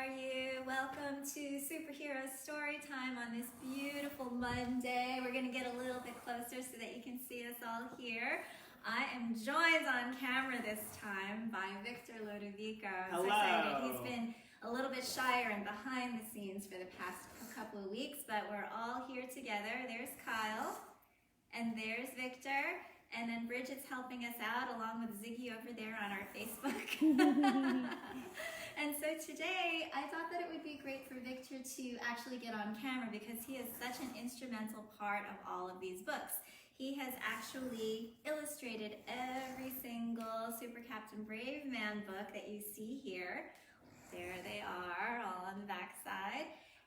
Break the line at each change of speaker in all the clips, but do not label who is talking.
are you? Welcome to Superhero Storytime on this beautiful Monday. We're going to get a little bit closer so that you can see us all here. I am joined on camera this time by Victor Lodevico. I'm so excited. He's been a little bit shyer and behind the scenes for the past couple of weeks, but we're all here together. There's Kyle, and there's Victor, and then Bridget's helping us out along with Ziggy over there on our Facebook. And so today, I thought that it would be great for Victor to actually get on camera because he is such an instrumental part of all of these books. He has actually illustrated every single Super Captain Brave Man book that you see here. There they are, all on the back side.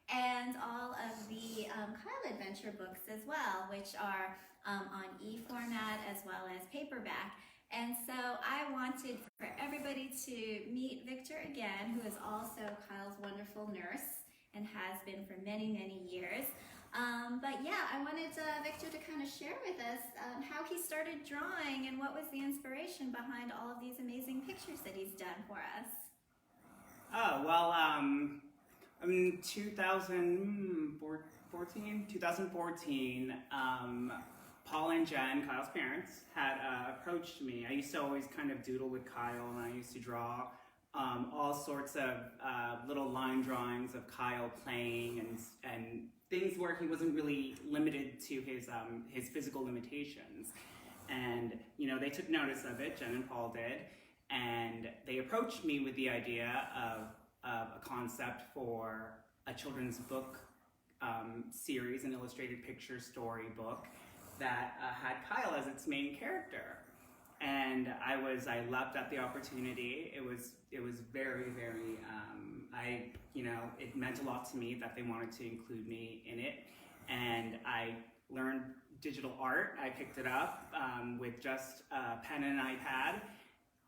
And all of the Kyle Adventure books as well, which are on e-format as well as paperback. And so I wanted for everybody to meet Victor again, who is also Kyle's wonderful nurse and has been for many, many years. But yeah, I wanted Victor to kind of share with us how he started drawing and what was the inspiration behind all of these amazing pictures that he's done for us.
Oh, well, in 2014, Paul and Jen, Kyle's parents, had approached me. I used to always kind of doodle with Kyle, and I used to draw all sorts of little line drawings of Kyle playing and things where he wasn't really limited to his physical limitations. And you know, they took notice of it. Jen and Paul did, and they approached me with the idea of a concept for a children's book series, an illustrated picture story book that had Kyle as its main character. And I leapt at the opportunity. It was very, very, it meant a lot to me that they wanted to include me in it. And I learned digital art. I picked it up with just a pen and an iPad.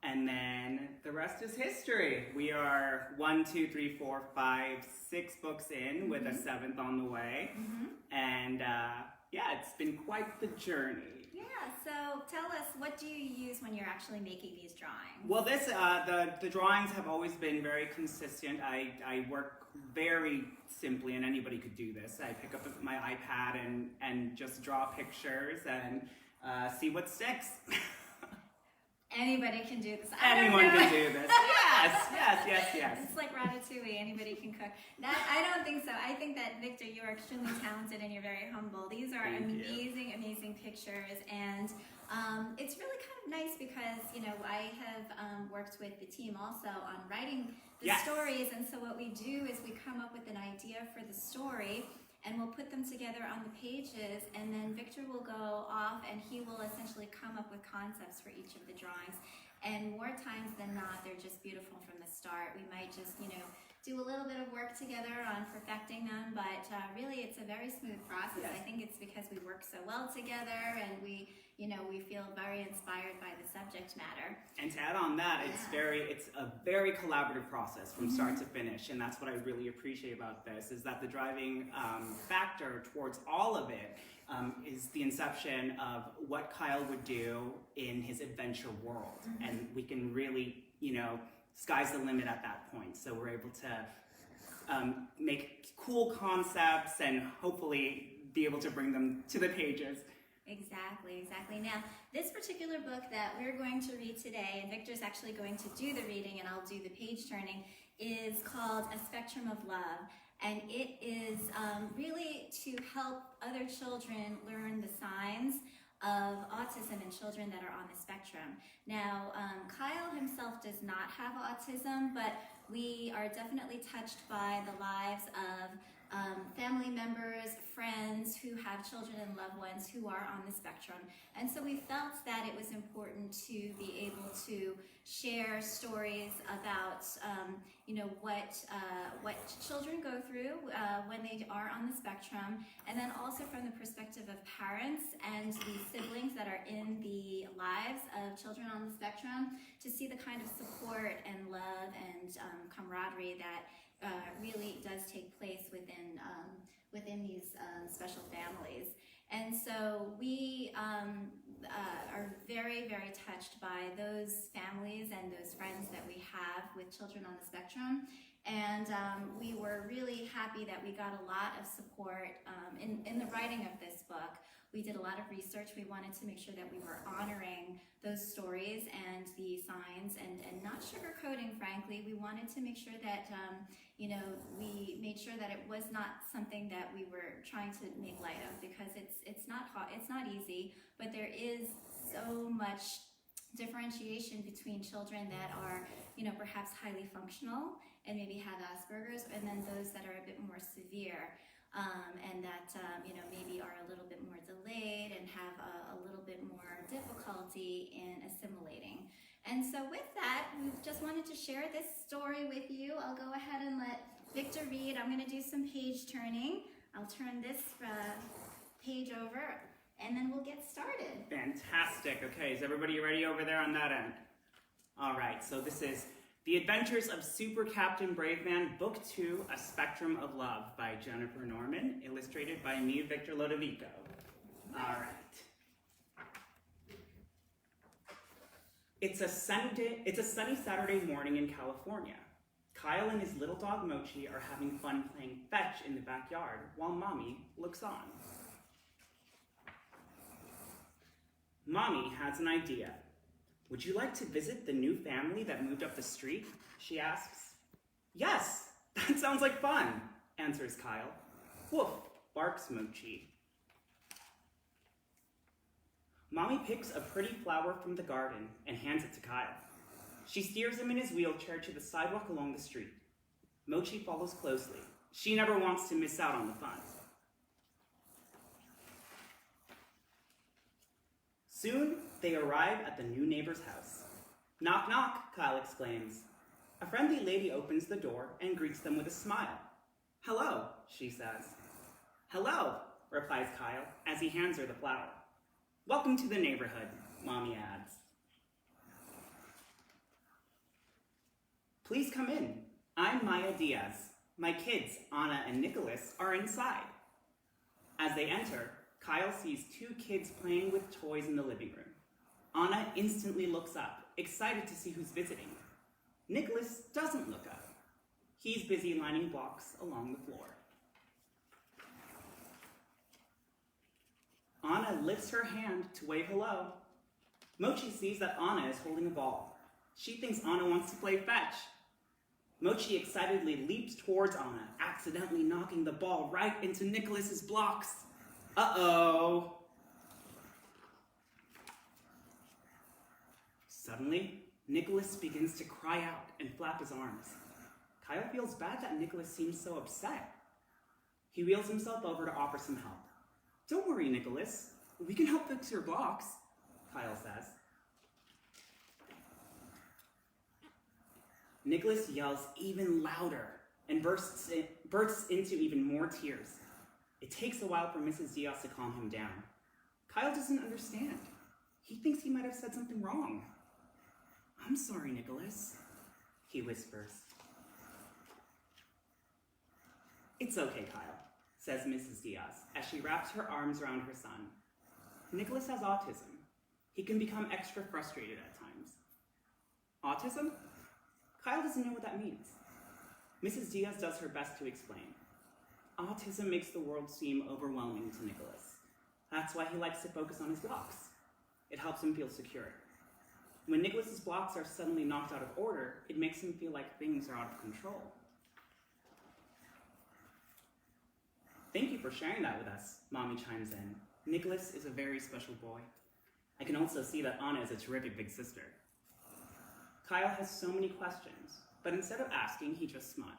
And then the rest is history. We are 6 books in with a 7th on the way. And yeah, it's been quite the journey.
Yeah, so tell us, what do you use when you're actually making these drawings?
Well, the drawings have always been very consistent. I work very simply, and anybody could do this. I pick up my iPad and just draw pictures and see what sticks.
Anybody can do this.
Anyone can do this. Yes.
It's like Ratatouille. Anybody can cook. I don't think so. I think that, Victor, you are extremely talented and you're very humble. These are amazing pictures, and it's really kind of nice because, you know, I have worked with the team also on writing the stories, and so what we do is we come up with an idea for the story, and we'll put them together on the pages, and then Victor will go off and he will essentially come up with concepts for each of the drawings. And more times than not, they're just beautiful from the start. We might just, you know, do a little bit of work together on perfecting them, but really it's a very smooth process. I think it's because we work so well together and we feel very inspired by the subject matter.
And to add on that, it's a very collaborative process from start to finish, and that's what I really appreciate about this, is that the driving factor towards all of it is the inception of what Kyle would do in his adventure world. And we can really, you know, sky's the limit at that point. So we're able to make cool concepts and hopefully be able to bring them to the pages.
Exactly. Now, this particular book that we're going to read today, and Victor's actually going to do the reading and I'll do the page turning, is called A Spectrum of Love. And it is really to help other children learn the signs of autism in children that are on the spectrum. Now, Kyle himself does not have autism, but we are definitely touched by the lives of family members, friends who have children and loved ones who are on the spectrum. And so we felt that it was important to be able to share stories about what children go through when they are on the spectrum, and then also from the perspective of parents and the siblings that are in the lives of children on the spectrum, to see the kind of support and love and camaraderie that really does take place within these special families. And so we are very, very touched by those families and those friends that we have with children on the spectrum. And we were really happy that we got a lot of support in the writing of this book. We did a lot of research. We wanted to make sure that we were honoring those stories and the signs and not sugarcoating, frankly. We wanted to make sure that, we made sure that it was not something that we were trying to make light of, because it's not hard, it's not easy, but there is so much differentiation between children that are, perhaps highly functional and maybe have Asperger's, and then those that are a bit more severe. And that, maybe are a little bit more delayed and have a little bit more difficulty in assimilating. And so with that, we just wanted to share this story with you. I'll go ahead and let Victor read. I'm going to do some page turning. I'll turn this page over, and then we'll get started.
Fantastic. Okay, is everybody ready over there on that end? All right, so this is The Adventures of Super Captain Brave Man, Book 2, A Spectrum of Love by Jennifer Norman, illustrated by me, Victor Lodevico. All right. It's a sunny Saturday morning in California. Kyle and his little dog Mochi are having fun playing fetch in the backyard while Mommy looks on. Mommy has an idea. Would you like to visit the new family that moved up the street? She asks. Yes, that sounds like fun, answers Kyle. Woof, barks Mochi. Mommy picks a pretty flower from the garden and hands it to Kyle. She steers him in his wheelchair to the sidewalk along the street. Mochi follows closely. She never wants to miss out on the fun. Soon, they arrive at the new neighbor's house. Knock, knock, Kyle exclaims. A friendly lady opens the door and greets them with a smile. Hello, she says. Hello, replies Kyle as he hands her the flower. Welcome to the neighborhood, Mommy adds. Please come in. I'm Maya Diaz. My kids, Anna and Nicholas, are inside. As they enter, Kyle sees two kids playing with toys in the living room. Anna instantly looks up, excited to see who's visiting. Nicholas doesn't look up. He's busy lining blocks along the floor. Anna lifts her hand to wave hello. Mochi sees that Anna is holding a ball. She thinks Anna wants to play fetch. Mochi excitedly leaps towards Anna, accidentally knocking the ball right into Nicholas's blocks. Uh-oh. Suddenly, Nicholas begins to cry out and flap his arms. Kyle feels bad that Nicholas seems so upset. He wheels himself over to offer some help. Don't worry, Nicholas. We can help fix your blocks, Kyle says. Nicholas yells even louder and bursts into even more tears. It takes a while for Mrs. Diaz to calm him down. Kyle doesn't understand. He thinks he might have said something wrong. I'm sorry, Nicholas, he whispers. It's okay, Kyle, says Mrs. Diaz as she wraps her arms around her son. Nicholas has autism. He can become extra frustrated at times. Autism? Kyle doesn't know what that means. Mrs. Diaz does her best to explain. Autism makes the world seem overwhelming to Nicholas. That's why he likes to focus on his blocks. It helps him feel secure. When Nicholas's blocks are suddenly knocked out of order, it makes him feel like things are out of control. Thank you for sharing that with us, Mommy chimes in. Nicholas is a very special boy. I can also see that Anna is a terrific big sister. Kyle has so many questions, but instead of asking, he just smiles.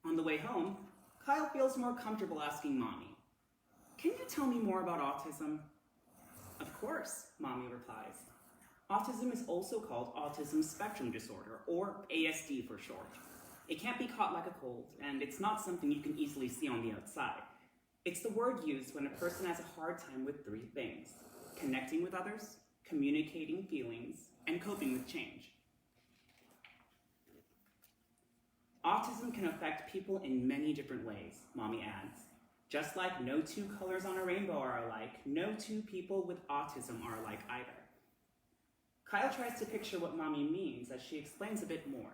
On the way home, Kyle feels more comfortable asking Mommy, "Can you tell me more about autism?" Of course, Mommy replies. Autism is also called autism spectrum disorder, or ASD for short. It can't be caught like a cold, and it's not something you can easily see on the outside. It's the word used when a person has a hard time with three things: connecting with others, communicating feelings, and coping with change. Autism can affect people in many different ways, Mommy adds. Just like no two colors on a rainbow are alike, no two people with autism are alike either. Kyle tries to picture what mommy means as she explains a bit more.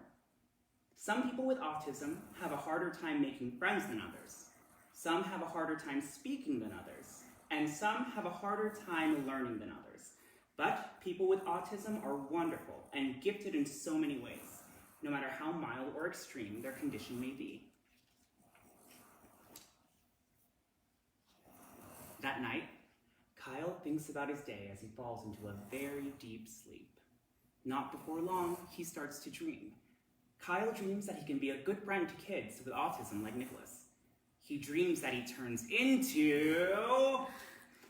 Some people with autism have a harder time making friends than others. Some have a harder time speaking than others. And some have a harder time learning than others. But people with autism are wonderful and gifted in so many ways, no matter how mild or extreme their condition may be. That night, Kyle thinks about his day as he falls into a very deep sleep. Not before long, he starts to dream. Kyle dreams that he can be a good friend to kids with autism like Nicholas. He dreams that he turns into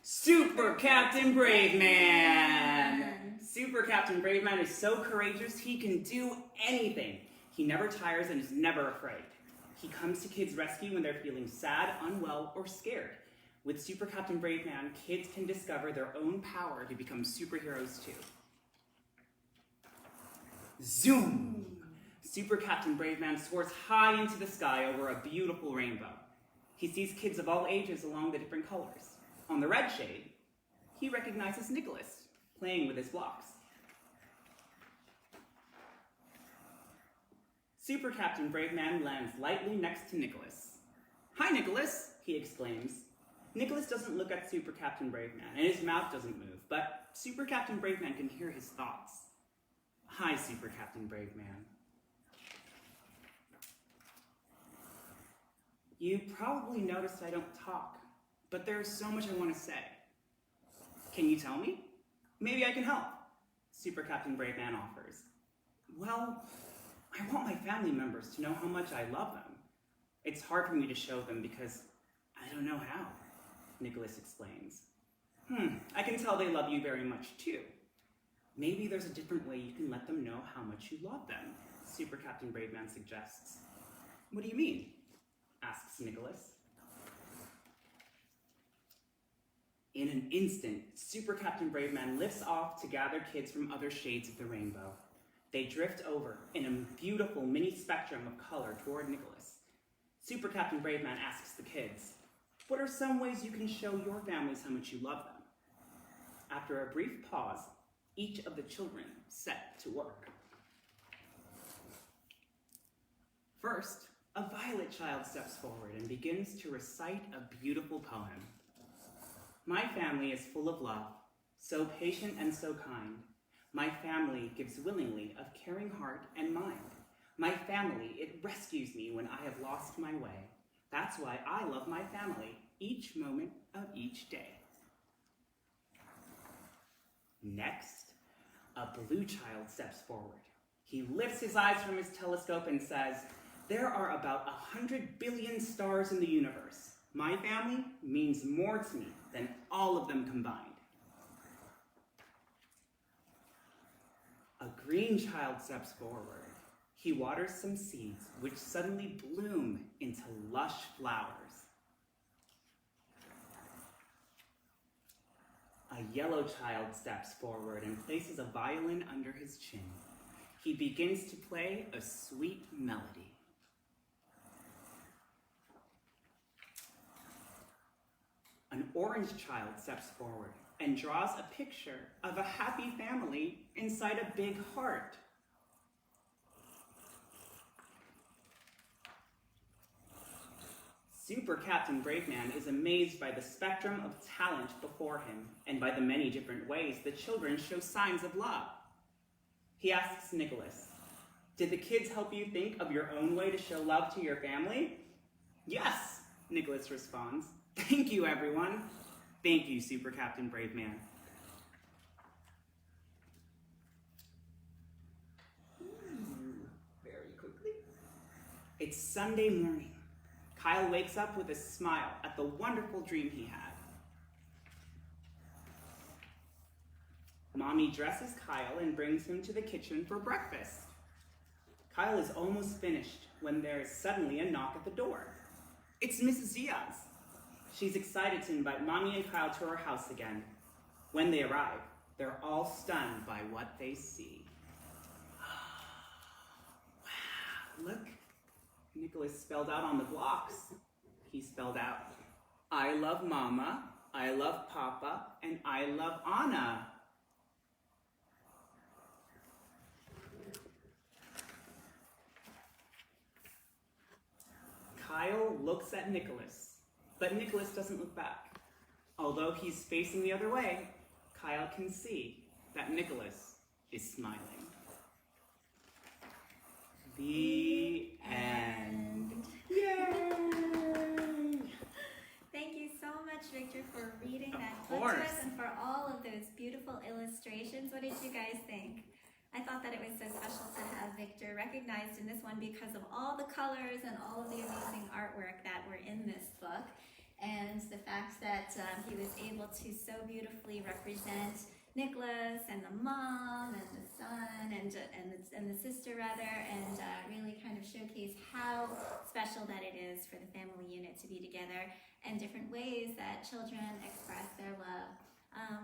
Super Captain Brave Man. Super Captain Brave Man is so courageous he can do anything. He never tires and is never afraid. He comes to kids' rescue when they're feeling sad, unwell, or scared. With Super Captain Brave Man, kids can discover their own power to become superheroes too. Zoom! Super Captain Brave Man soars high into the sky over a beautiful rainbow. He sees kids of all ages along the different colors. On the red shade, he recognizes Nicholas, playing with his blocks. Super Captain Brave Man lands lightly next to Nicholas. "Hi, Nicholas," he exclaims. Nicholas doesn't look at Super Captain Brave Man, and his mouth doesn't move, but Super Captain Brave Man can hear his thoughts. "Hi, Super Captain Brave Man." You probably noticed I don't talk, but there's so much I want to say. Can you tell me? Maybe I can help, Super Captain Brave Man offers. Well, I want my family members to know how much I love them. It's hard for me to show them because I don't know how, Nicholas explains. I can tell they love you very much too. Maybe there's a different way you can let them know how much you love them, Super Captain Brave Man suggests. What do you mean? Asks Nicholas. In an instant, Super Captain Brave Man lifts off to gather kids from other shades of the rainbow. They drift over in a beautiful mini spectrum of color toward Nicholas. Super Captain Brave Man asks the kids, "What are some ways you can show your families how much you love them?" After a brief pause, each of the children set to work. First, a violet child steps forward and begins to recite a beautiful poem. "My family is full of love, so patient and so kind. My family gives willingly of caring heart and mind. My family, it rescues me when I have lost my way. That's why I love my family each moment of each day." Next, a blue child steps forward. He lifts his eyes from his telescope and says, "There are about 100 billion stars in the universe. My family means more to me than all of them combined." A green child steps forward. He waters some seeds, which suddenly bloom into lush flowers. A yellow child steps forward and places a violin under his chin. He begins to play a sweet melody. An orange child steps forward and draws a picture of a happy family inside a big heart. Super Captain Brave Man is amazed by the spectrum of talent before him and by the many different ways the children show signs of love. He asks Nicholas, "Did the kids help you think of your own way to show love to your family?" "Yes," Nicholas responds. "Thank you, everyone." Thank you, Super Captain Brave Man. Very quickly. It's Sunday morning. Kyle wakes up with a smile at the wonderful dream he had. Mommy dresses Kyle and brings him to the kitchen for breakfast. Kyle is almost finished when there is suddenly a knock at the door. It's Mrs. Diaz. She's excited to invite Mommy and Kyle to her house again. When they arrive, they're all stunned by what they see. Wow, look. Nicholas spelled out on the blocks. He spelled out, "I love Mama, I love Papa, and I love Anna." at Nicholas, but Nicholas doesn't look back. Although he's facing the other way, Kyle can see that Nicholas is smiling. The end. Yay!
Thank you so much, Victor, for reading that
Of
book to
course.
us and for all of those beautiful illustrations. What did you guys think? I thought that it was so special to have Victor recognized in this one because of all the colors and all of the amazing artwork that were in this book, and the fact that he was able to so beautifully represent Nicholas and the mom and the son and the sister rather, and really kind of showcase how special that it is for the family unit to be together and different ways that children express their love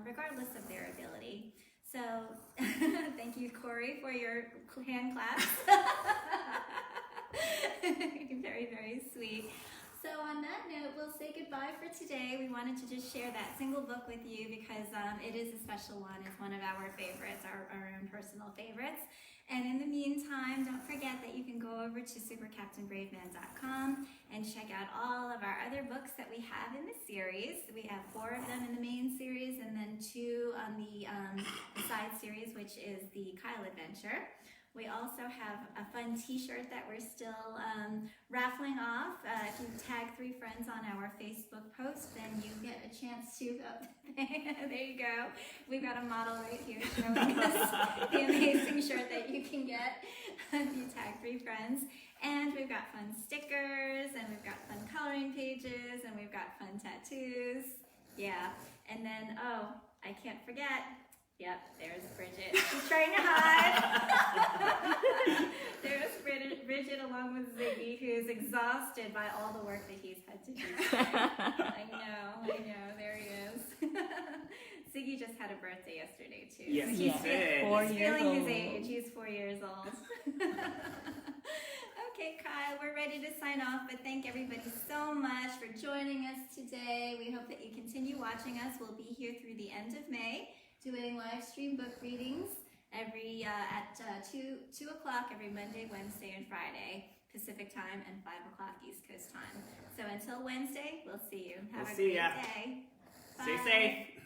regardless of their ability. So thank you, Corey, for your hand claps. Very, very sweet. So on that note, we'll say goodbye for today. We wanted to just share that single book with you because it is a special one. It's one of our favorites, our own personal favorites. And in the meantime, don't forget that you can go over to SuperCaptainBraveMan.com and check out all of our other books that we have in the series. We have 4 of them in the main series and then 2 on the side series, which is the Kyle Adventure. We also have a fun T-shirt that we're still raffling off. If you tag 3 friends on our Facebook post, then you get a chance to there you go. We've got a model right here showing us the amazing shirt that you can get if you tag 3 friends. And we've got fun stickers, and we've got fun coloring pages, and we've got fun tattoos. Yeah, and then, oh, I can't forget. Yep, there's Bridget. She's trying to hide. There's Bridget along with Ziggy, who's exhausted by all the work that he's had to do today. I know, there he is. Ziggy just had a birthday yesterday, too.
Yes,
so
he did.
4
he's
years
feeling his
old.
age. He's 4 years old. Okay, Kyle, we're ready to sign off, but thank everybody so much for joining us today. We hope that you continue watching us. We'll be here through the end of May, doing live stream book readings every at 2 o'clock every Monday, Wednesday, and Friday Pacific time, and 5 o'clock East Coast time. So until Wednesday, we'll see you. Have a great day.
Stay
Bye.
safe.